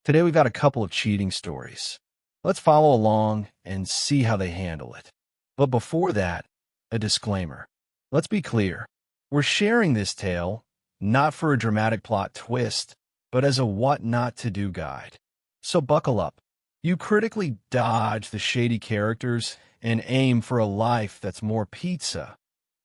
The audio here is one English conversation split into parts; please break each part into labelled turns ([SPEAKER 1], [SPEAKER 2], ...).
[SPEAKER 1] Today we've got a couple of cheating stories. Let's follow along and see how they handle it. But before that, a disclaimer. Let's be clear. We're sharing this tale not for a dramatic plot twist, but as a what not to do guide. So buckle up. You critically dodge the shady characters and aim for a life that's more pizza,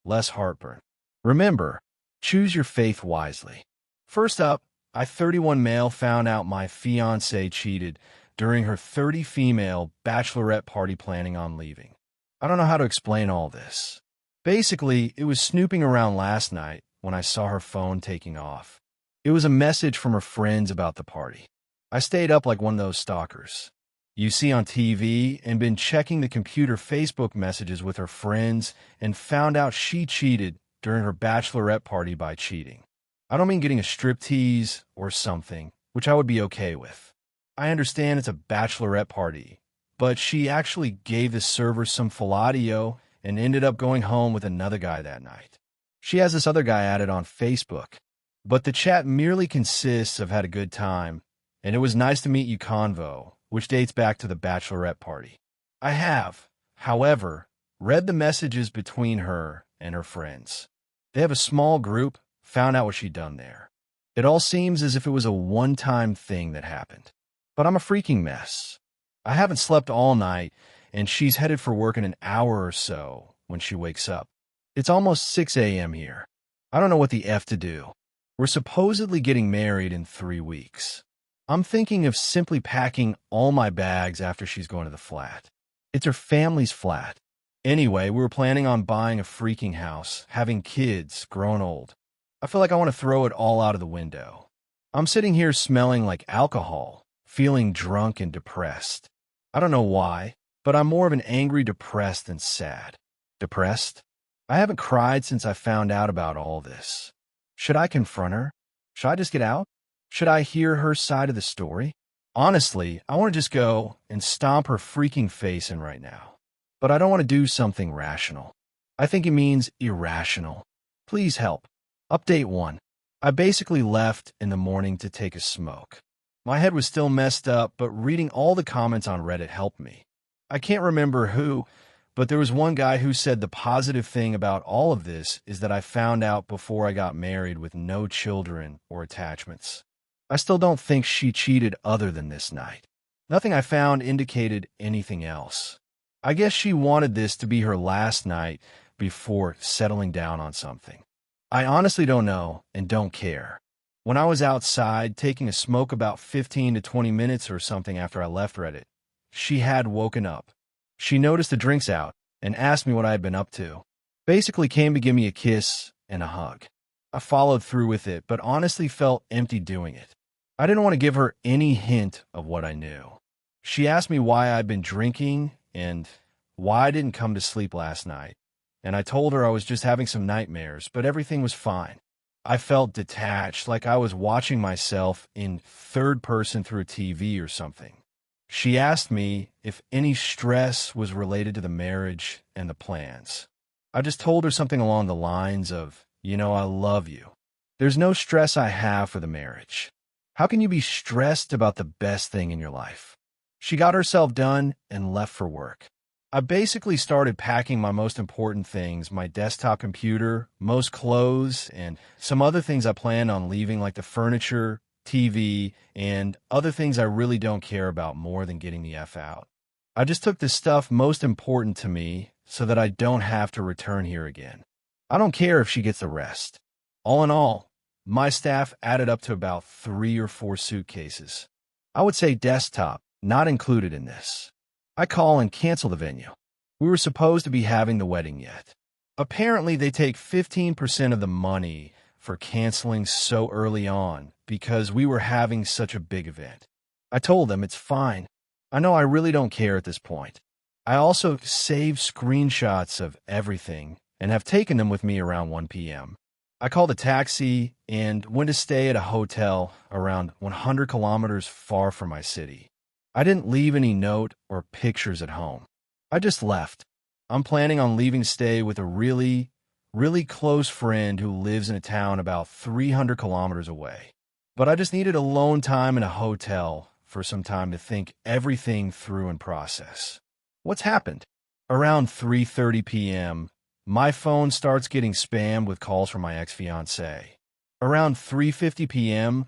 [SPEAKER 1] less heartburn. Remember, choose your faith wisely. First up, I 31 male found out my fiancée cheated during her 30 female bachelorette party planning on leaving. I don't know how to explain all this. Basically, it was snooping around last night when I saw her phone taking off. It was a message from her friends about the party. I stayed up like one of those stalkers you see on TV and been checking the computer Facebook messages with her friends and found out she cheated during her bachelorette party by cheating. I don't mean getting a striptease or something, which I would be okay with. I understand it's a bachelorette party, but she actually gave the server some fellatio and ended up going home with another guy that night. She has this other guy added on Facebook, but the chat merely consists of had a good time, and it was nice to meet you convo, which dates back to the bachelorette party. I have, however, read the messages between her and her friends. They have a small group, found out what she'd done there. It all seems as if it was a one-time thing that happened. But I'm a freaking mess. I haven't slept all night, and she's headed for work in an hour or so when she wakes up. It's almost 6 a.m. here. I don't know what the F to do. We're supposedly getting married in 3 weeks. I'm thinking of simply packing all my bags after she's going to the flat. It's her family's flat. Anyway, we were planning on buying a freaking house, having kids, grown old. I feel like I want to throw it all out of the window. I'm sitting here smelling like alcohol, feeling drunk and depressed. I don't know why, but I'm more of an angry depressed than sad. Depressed? I haven't cried since I found out about all this. Should I confront her? Should I just get out? Should I hear her side of the story? Honestly, I want to just go and stomp her freaking face in right now. But I don't want to do something rational. I think it means irrational. Please help. Update 1. I basically left in the morning to take a smoke. My head was still messed up, but reading all the comments on Reddit helped me. I can't remember who, but there was one guy who said the positive thing about all of this is that I found out before I got married with no children or attachments. I still don't think she cheated other than this night. Nothing I found indicated anything else. I guess she wanted this to be her last night before settling down on something. I honestly don't know and don't care. When I was outside taking a smoke about 15 to 20 minutes or something after I left Reddit, she had woken up. She noticed the drinks out and asked me what I had been up to. Basically came to give me a kiss and a hug. I followed through with it, but honestly felt empty doing it. I didn't want to give her any hint of what I knew. She asked me why I'd been drinking and why I didn't come to sleep last night. And I told her I was just having some nightmares, but everything was fine. I felt detached, like I was watching myself in third person through a TV or something. She asked me if any stress was related to the marriage and the plans. I just told her something along the lines of, I love you. There's no stress I have for the marriage. How can you be stressed about the best thing in your life? She got herself done and left for work. I basically started packing my most important things, my desktop computer, most clothes, and some other things I planned on leaving like the furniture, TV, and other things I really don't care about more than getting the F out. I just took the stuff most important to me so that I don't have to return here again. I don't care if she gets the rest. All in all, my staff added up to about 3 or 4 suitcases. I would say desktop, not included in this. I call and cancel the venue. We were supposed to be having the wedding yet. Apparently, they take 15% of the money for canceling so early on because we were having such a big event. I told them it's fine. I know I really don't care at this point. I also saved screenshots of everything and have taken them with me around 1 p.m. I called a taxi and went to stay at a hotel around 100 kilometers far from my city. I didn't leave any note or pictures at home. I just left. I'm planning on leaving to stay with a really close friend who lives in a town about 300 kilometers away. But I just needed alone time in a hotel for some time to think everything through and process. What's happened? Around 3:30 p.m., my phone starts getting spammed with calls from my ex-fiancée. Around 3:50 p.m.,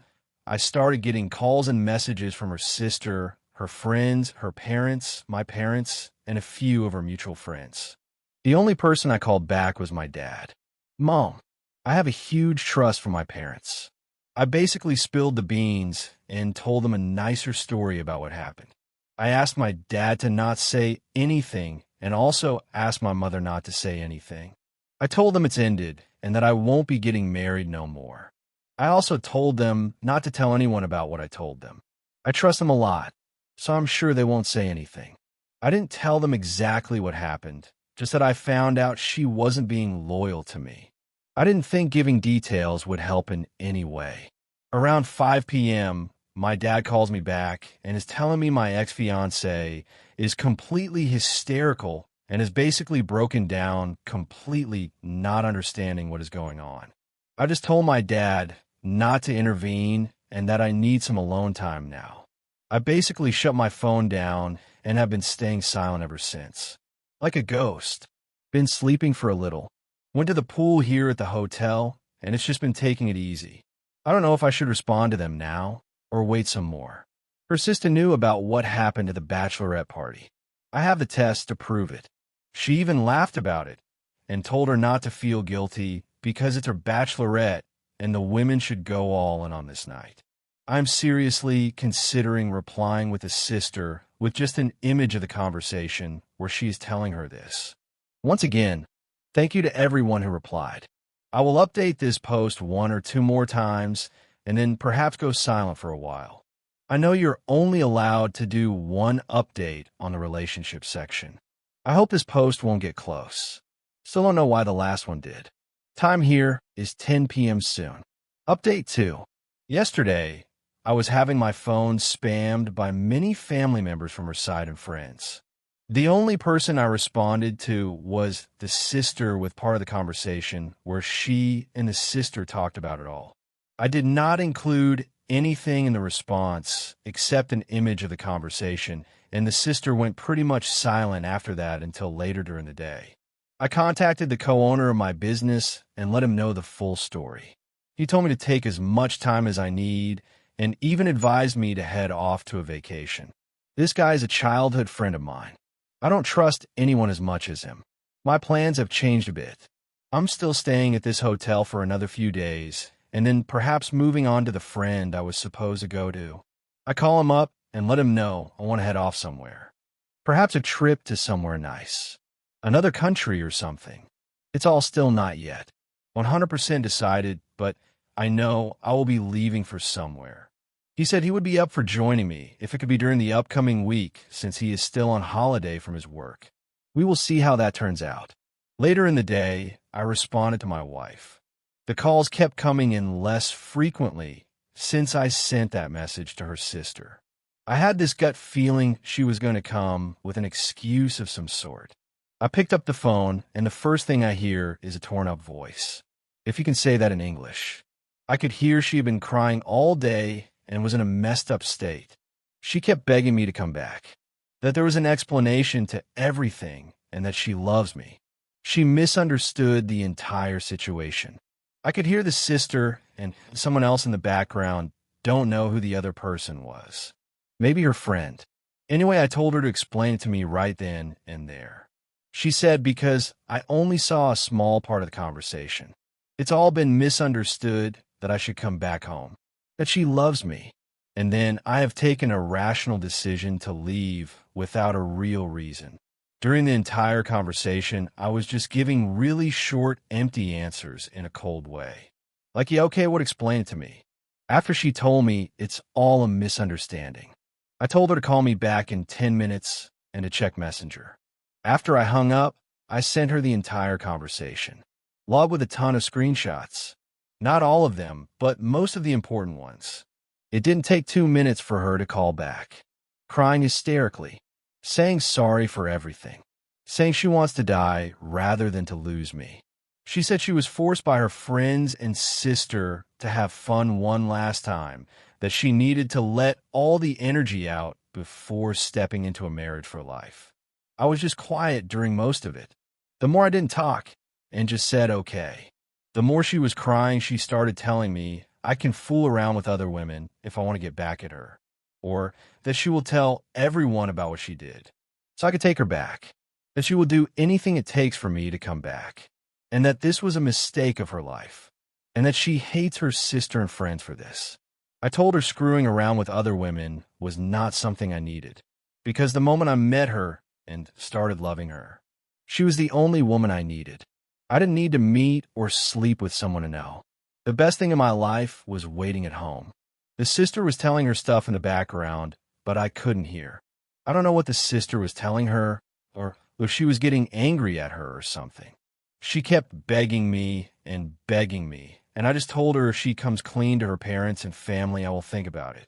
[SPEAKER 1] I started getting calls and messages from her sister, her friends, her parents, my parents, and a few of her mutual friends. The only person I called back was my dad. Mom, I have a huge trust for my parents. I basically spilled the beans and told them a nicer story about what happened. I asked my dad to not say anything and also asked my mother not to say anything. I told them it's ended and that I won't be getting married no more. I also told them not to tell anyone about what I told them. I trust them a lot, so I'm sure they won't say anything. I didn't tell them exactly what happened, just that I found out she wasn't being loyal to me. I didn't think giving details would help in any way. Around 5 p.m., my dad calls me back and is telling me my ex-fiancée is completely hysterical and is basically broken down, completely not understanding what is going on. I just told my dad not to intervene and that I need some alone time now. I basically shut my phone down and have been staying silent ever since. Like a ghost. Been sleeping for a little. Went to the pool here at the hotel, and it's just been taking it easy. I don't know if I should respond to them now or wait some more. Her sister knew about what happened at the Bachelorette party. I have the test to prove it. She even laughed about it and told her not to feel guilty because it's her Bachelorette and the women should go all in on this night. I'm seriously considering replying with a sister with just an image of the conversation where she is telling her this. Once again, thank you to everyone who replied. I will update this post 1 or 2 more times and then perhaps go silent for a while. I know you're only allowed to do 1 update on the relationship section. I hope this post won't get close. Still don't know why the last one did. Time here is 10 p.m. soon. Update 2. Yesterday, I was having my phone spammed by many family members from her side and friends. The only person I responded to was the sister with part of the conversation where she and the sister talked about it all. I did not include anything in the response except an image of the conversation, and the sister went pretty much silent after that until later during the day. I contacted the co-owner of my business and let him know the full story. He told me to take as much time as I need and even advised me to head off to a vacation. This guy is a childhood friend of mine. I don't trust anyone as much as him. My plans have changed a bit. I'm still staying at this hotel for another few days, and then perhaps moving on to the friend I was supposed to go to. I call him up and let him know I want to head off somewhere. Perhaps a trip to somewhere nice. Another country or something. It's all still not yet. 100% decided, but I know I will be leaving for somewhere. He said he would be up for joining me if it could be during the upcoming week since he is still on holiday from his work. We will see how that turns out. Later in the day, I responded to my wife. The calls kept coming in less frequently since I sent that message to her sister. I had this gut feeling she was going to come with an excuse of some sort. I picked up the phone, and the first thing I hear is a torn-up voice. If you can say that in English. I could hear she had been crying all day and was in a messed up state. She kept begging me to come back, that there was an explanation to everything and that she loves me. She misunderstood the entire situation. I could hear the sister and someone else in the background don't know who the other person was. Maybe her friend. Anyway, I told her to explain it to me right then and there. She said because I only saw a small part of the conversation. It's all been misunderstood that I should come back home. That she loves me, and then I have taken a rational decision to leave without a real reason. During the entire conversation, I was just giving really short, empty answers in a cold way. Like, yeah, okay, would explain it to me. After she told me it's all a misunderstanding, I told her to call me back in 10 minutes and to check Messenger. After I hung up, I sent her the entire conversation, logged with a ton of screenshots. Not all of them, but most of the important ones. It didn't take 2 minutes for her to call back, crying hysterically, saying sorry for everything, saying she wants to die rather than to lose me. She said she was forced by her friends and sister to have fun one last time, that she needed to let all the energy out before stepping into a marriage for life. I was just quiet during most of it. The more I didn't talk and just said okay, the more she was crying. She started telling me I can fool around with other women if I want to get back at her, or that she will tell everyone about what she did so I could take her back, that she will do anything it takes for me to come back, and that this was a mistake of her life, and that she hates her sister and friends for this. I told her screwing around with other women was not something I needed, because the moment I met her and started loving her, she was the only woman I needed. I didn't need to meet or sleep with someone to know. The best thing in my life was waiting at home. The sister was telling her stuff in the background, but I couldn't hear. I don't know what the sister was telling her, or if she was getting angry at her or something. She kept begging me, and I just told her if she comes clean to her parents and family, I will think about it.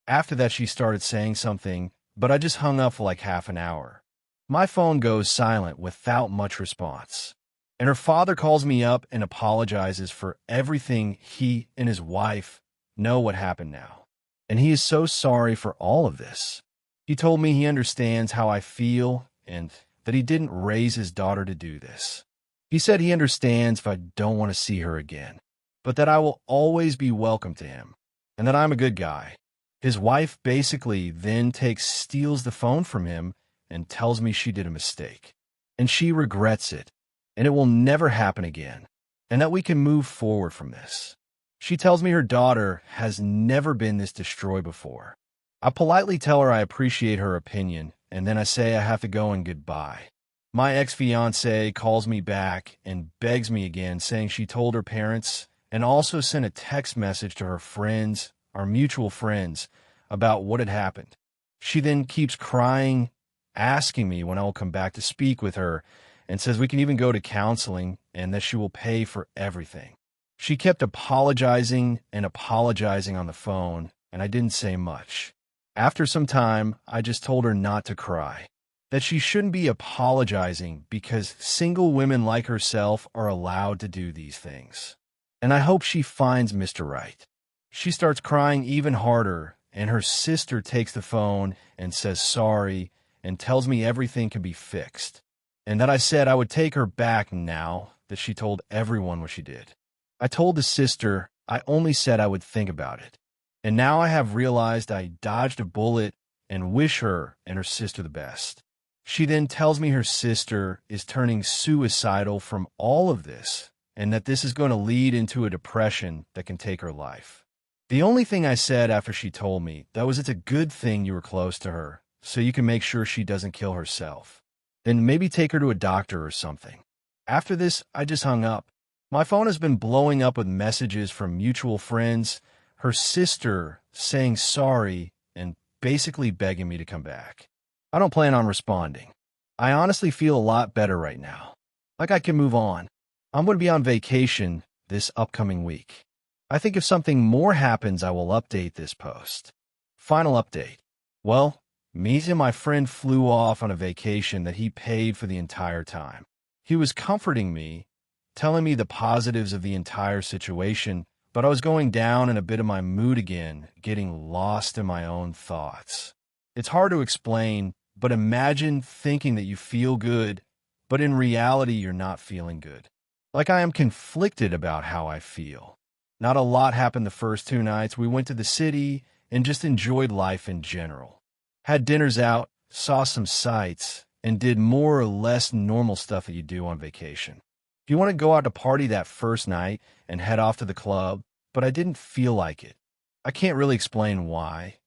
[SPEAKER 1] After that, she started saying something, but I just hung up for like half an hour. My phone goes silent without much response, and her father calls me up and apologizes for everything. He and his wife know what happened now, and he is so sorry for all of this. He told me he understands how I feel and that he didn't raise his daughter to do this. He said he understands if I don't want to see her again, but that I will always be welcome to him, and that I'm a good guy. His wife basically then steals the phone from him and tells me she did a mistake, and she regrets it, and it will never happen again, and that we can move forward from this. She tells me her daughter has never been this destroyed before. I politely tell her I appreciate her opinion, and then I say I have to go and goodbye. My ex-fiancée calls me back and begs me again, saying she told her parents and also sent a text message to her friends, our mutual friends, about what had happened. She then keeps crying, asking me when I will come back to speak with her, and says we can even go to counseling and that she will pay for everything. She kept apologizing and apologizing on the phone, and I didn't say much. After some time, I just told her not to cry, that she shouldn't be apologizing because single women like herself are allowed to do these things. And I hope she finds Mr. Right. She starts crying even harder, and her sister takes the phone and says sorry and tells me everything can be fixed, and that I said I would take her back now that she told everyone what she did. I told the sister I only said I would think about it, and now I have realized I dodged a bullet and wish her and her sister the best. She then tells me her sister is turning suicidal from all of this, and that this is going to lead into a depression that can take her life. The only thing I said after she told me, though, is it's a good thing you were close to her, so you can make sure she doesn't kill herself. Then maybe take her to a doctor or something. After this, I just hung up. My phone has been blowing up with messages from mutual friends, her sister saying sorry, and basically begging me to come back. I don't plan on responding. I honestly feel a lot better right now. Like I can move on. I'm going to be on vacation this upcoming week. I think if something more happens, I will update this post. Final update. Well, me and my friend flew off on a vacation that he paid for the entire time. He was comforting me, telling me the positives of the entire situation, but I was going down in a bit of my mood again, getting lost in my own thoughts. It's hard to explain, but imagine thinking that you feel good, but in reality you're not feeling good. Like I am conflicted about how I feel. Not a lot happened the first 2 nights. We went to the city and just enjoyed life in general. Had dinners out, saw some sights, and did more or less normal stuff that you do on vacation. If you want to go out to party that first night and head off to the club, but I didn't feel like it. I can't really explain why,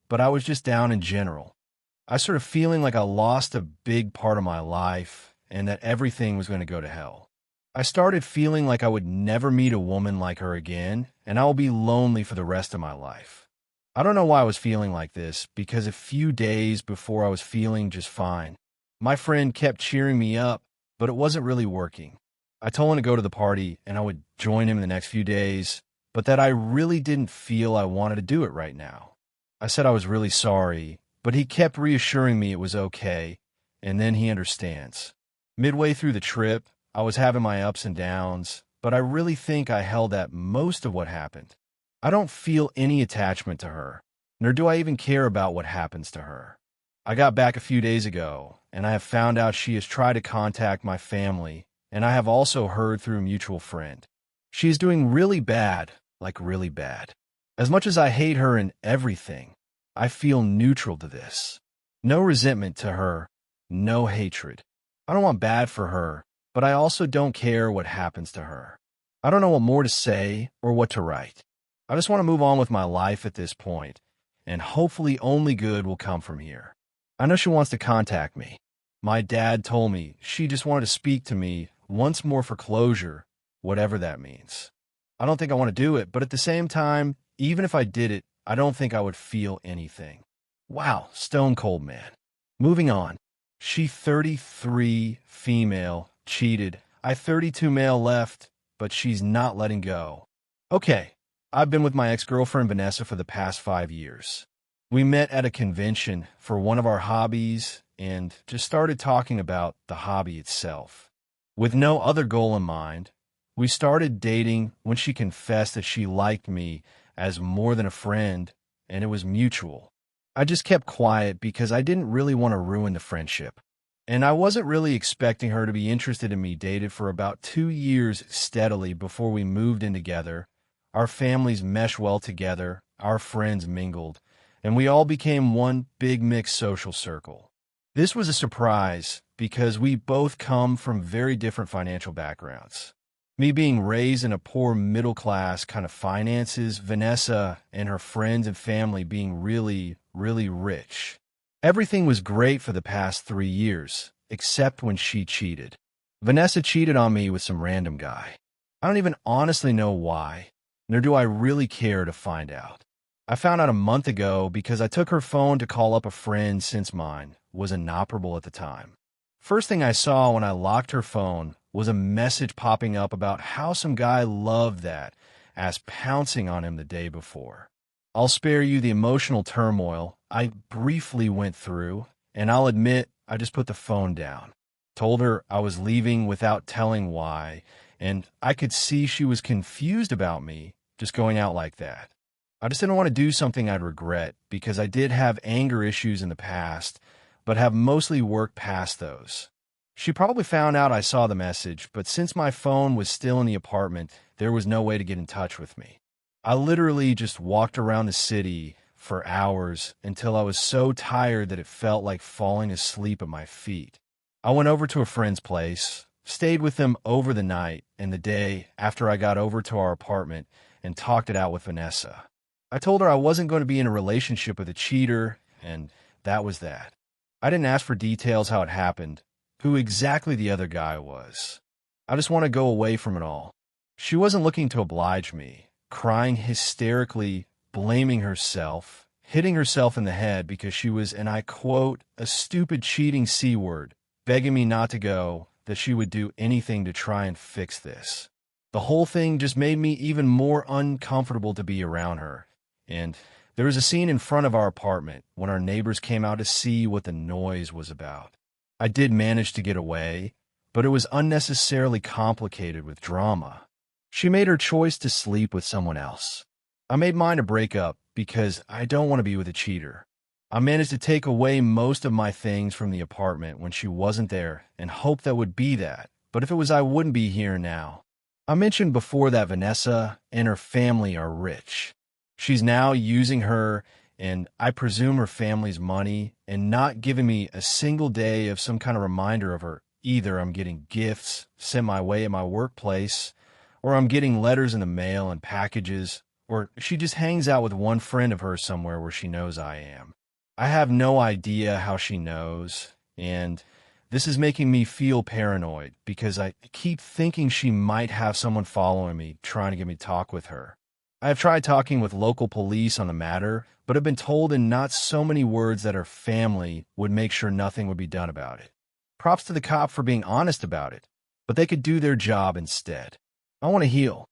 [SPEAKER 1] but I was just down in general. I started feeling like I lost a big part of my life and that everything was going to go to hell. I started feeling like I would never meet a woman like her again, and I will be lonely for the rest of my life. I don't know why I was feeling like this, because a few days before I was feeling just fine. My friend kept cheering me up, but it wasn't really working. I told him to go to the party and I would join him in the next few days, but that I really didn't feel I wanted to do it right now. I said I was really sorry, but he kept reassuring me it was okay, and then he understands. Midway through the trip, I was having my ups and downs, but I really think I held at most of what happened. I don't feel any attachment to her, nor do I even care about what happens to her. I got back a few days ago, and I have found out she has tried to contact my family, and I have also heard through a mutual friend. She is doing really bad, like really bad. As much as I hate her and everything, I feel neutral to this. No resentment to her, no hatred. I don't want bad for her, but I also don't care what happens to her. I don't know what more to say or what to write. I just want to move on with my life at this point, and hopefully only good will come from here. I know she wants to contact me. My dad told me she just wanted to speak to me once more for closure, whatever that means. I don't think I want to do it, but at the same time, even if I did it, I don't think I would feel anything. Wow, stone cold, man. Moving on. She 33, female, cheated. I 32 male left, but she's not letting go. Okay, I've been with my ex-girlfriend Vanessa for the past 5 years. We met at a convention for one of our hobbies and just started talking about the hobby itself. With no other goal in mind, we started dating when she confessed that she liked me as more than a friend, and it was mutual. I just kept quiet because I didn't really want to ruin the friendship. And I wasn't really expecting her to be interested in me. Dated for about 2 years steadily before we moved in together. Our families meshed well together, our friends mingled, and we all became one big mixed social circle. This was a surprise because we both come from very different financial backgrounds. Me being raised in a poor middle class kind of finances, Vanessa and her friends and family being really, really rich. Everything was great for the past 3 years, except when she cheated. Vanessa cheated on me with some random guy. I don't even honestly know why, nor do I really care to find out. I found out a month ago because I took her phone to call up a friend since mine was inoperable at the time. First thing I saw when I locked her phone was a message popping up about how some guy loved that, as pouncing on him the day before. I'll spare you the emotional turmoil I briefly went through, and I'll admit I just put the phone down. Told her I was leaving without telling why, and I could see she was confused about me just going out like that. I just didn't want to do something I'd regret because I did have anger issues in the past, but have mostly worked past those. She probably found out I saw the message, but since my phone was still in the apartment, there was no way to get in touch with me. I literally just walked around the city for hours until I was so tired that it felt like falling asleep at my feet. I went over to a friend's place, stayed with them over the night and the day after I got over to our apartment, and talked it out with Vanessa. I told her I wasn't going to be in a relationship with a cheater, and that was that. I didn't ask for details how it happened, who exactly the other guy was. I just want to go away from it all. She wasn't looking to oblige me, crying hysterically, blaming herself, hitting herself in the head because she was, and I quote, a stupid cheating C-word, begging me not to go, that she would do anything to try and fix this. The whole thing just made me even more uncomfortable to be around her. And there was a scene in front of our apartment when our neighbors came out to see what the noise was about. I did manage to get away, but it was unnecessarily complicated with drama. She made her choice to sleep with someone else. I made mine to break up because I don't want to be with a cheater. I managed to take away most of my things from the apartment when she wasn't there and hoped that would be that, but if it was, I wouldn't be here now. I mentioned before that Vanessa and her family are rich. She's now using her and I presume her family's money and not giving me a single day of some kind of reminder of her. Either I'm getting gifts sent my way at my workplace, or I'm getting letters in the mail and packages, or she just hangs out with one friend of hers somewhere where she knows I am. I have no idea how she knows, and this is making me feel paranoid because I keep thinking she might have someone following me, trying to get me to talk with her. I have tried talking with local police on the matter, but have been told in not so many words that her family would make sure nothing would be done about it. Props to the cop for being honest about it, but they could do their job instead. I want to heal.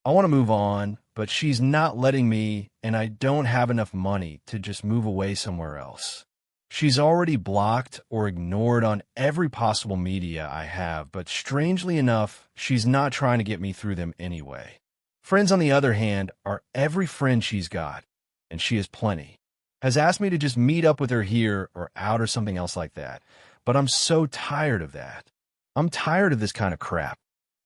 [SPEAKER 1] I want to move on, but she's not letting me, and I don't have enough money to just move away somewhere else. She's already blocked or ignored on every possible media I have, but strangely enough, she's not trying to get me through them anyway. Friends, on the other hand, are every friend she's got, and she has plenty. Has asked me to just meet up with her here or out or something else like that, but I'm so tired of that. I'm tired of this kind of crap.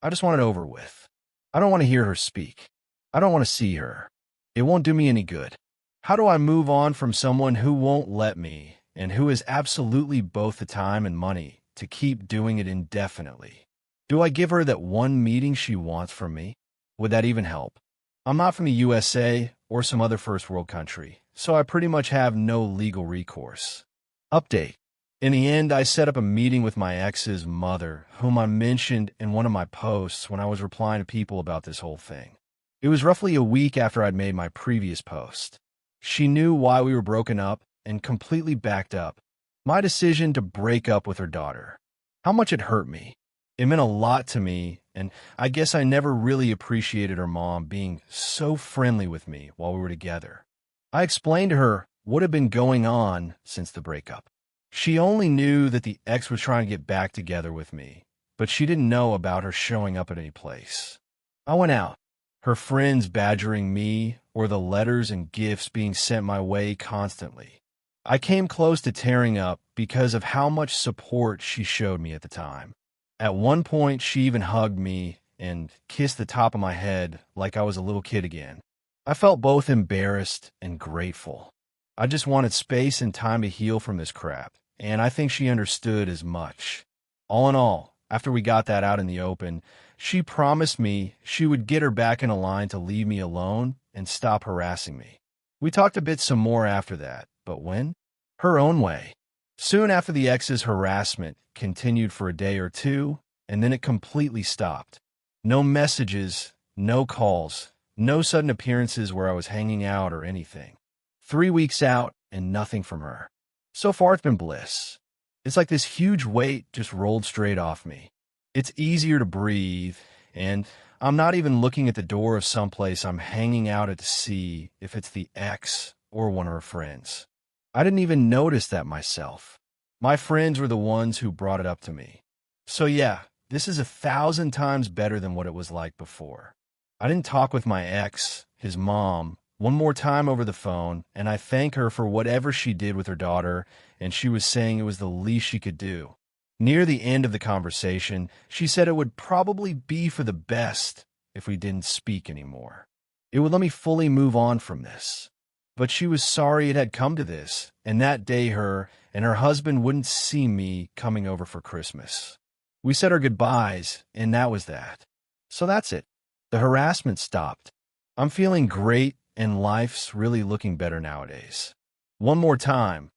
[SPEAKER 1] I just want it over with. I don't want to hear her speak. I don't want to see her. It won't do me any good. How do I move on from someone who won't let me and who has absolutely both the time and money to keep doing it indefinitely? Do I give her that one meeting she wants from me? Would that even help? I'm not from the USA or some other first world country, so I pretty much have no legal recourse. Update. In the end, I set up a meeting with my ex's mother, whom I mentioned in one of my posts when I was replying to people about this whole thing. It was roughly a week after I'd made my previous post. She knew why we were broken up and completely backed up my decision to break up with her daughter. How much it hurt me. It meant a lot to me, and I guess I never really appreciated her mom being so friendly with me while we were together. I explained to her what had been going on since the breakup. She only knew that the ex was trying to get back together with me, but she didn't know about her showing up at any place. I went out, her friends badgering me or the letters and gifts being sent my way constantly. I came close to tearing up because of how much support she showed me at the time. At one point, she even hugged me and kissed the top of my head like I was a little kid again. I felt both embarrassed and grateful. I just wanted space and time to heal from this crap, and I think she understood as much. All in all, after we got that out in the open, she promised me she would get her back in a line to leave me alone and stop harassing me. We talked a bit some more after that, but when? Her own way. Soon after, the ex's harassment continued for a day or two, and then it completely stopped. No messages, no calls, no sudden appearances where I was hanging out or anything. 3 weeks out, and nothing from her. So far, it's been bliss. It's like this huge weight just rolled straight off me. It's easier to breathe, and I'm not even looking at the door of someplace I'm hanging out at to see if it's the ex or one of her friends. I didn't even notice that myself. My friends were the ones who brought it up to me. So yeah, this is 1,000 times better than what it was like before. I didn't talk with my ex, his mom, one more time over the phone, and I thank her for whatever she did with her daughter, and she was saying it was the least she could do. Near the end of the conversation, she said it would probably be for the best if we didn't speak anymore. It would let me fully move on from this. But she was sorry it had come to this, and that day her and her husband wouldn't see me coming over for Christmas. We said our goodbyes, and that was that. So that's it. The harassment stopped. I'm feeling great, and life's really looking better nowadays. One more time,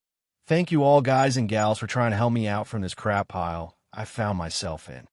[SPEAKER 1] thank you all guys and gals for trying to help me out from this crap pile I found myself in.